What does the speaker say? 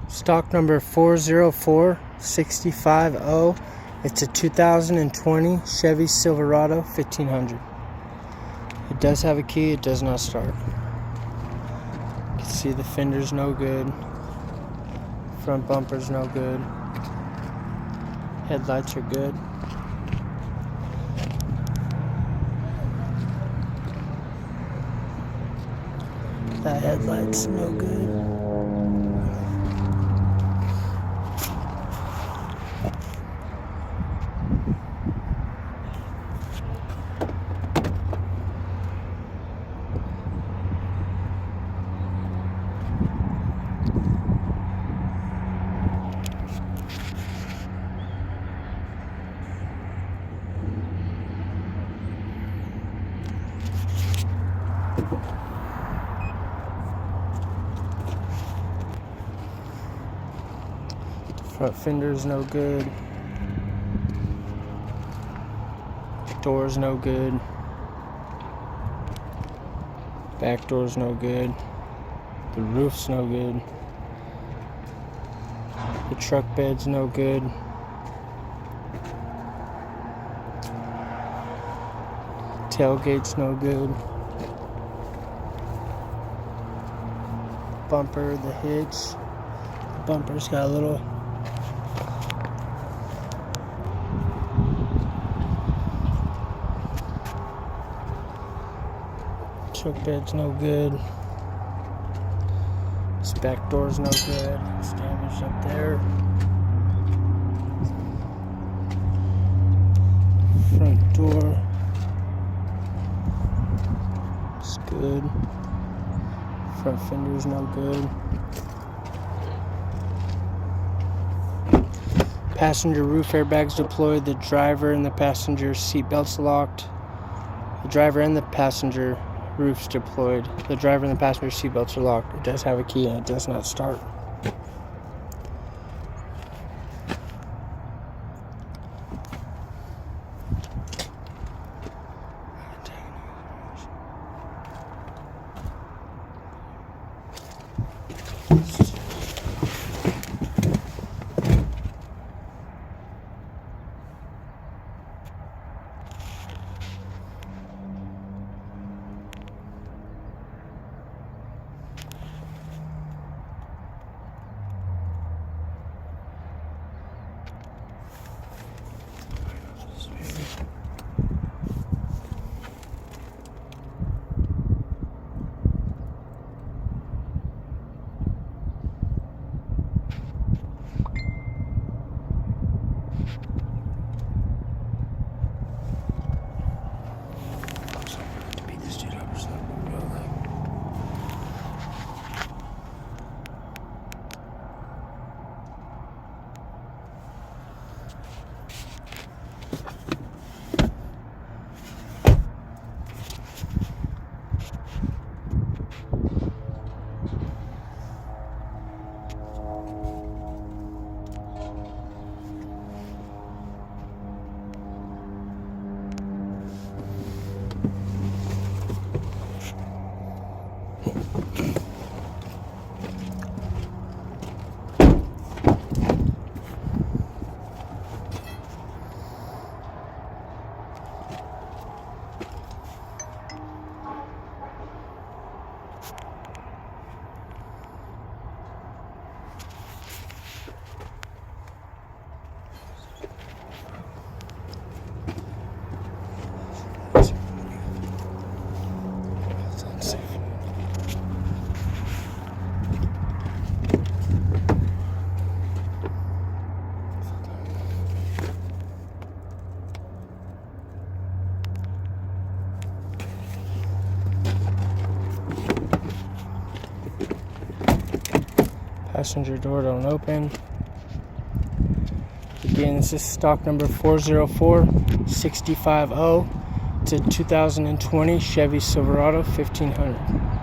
Stock number 404650. It's a 2020 Chevy Silverado 1500. It does have a key, it does not start. You can see the fender's no good. Front bumper's no good. Headlights are good. That headlight's no good. Front fender's no good. Door's no good. Back door's no good. The roof's no good. The truck bed's no good. Tailgate's no good. Bumper, the hitch. The bumper's got a little truck bed's no good. This back door's no good. It's damaged up there. Front door. It's good. Front fender's no good. Passenger roof airbags deployed. The driver and the passenger seat belts locked. The driver and the passenger roof's deployed. The driver and the passenger seat belts are locked. It does have a key and it does not start. Passenger door don't open. Again, this is stock number 404650. It's a 2020 Chevy Silverado 1500.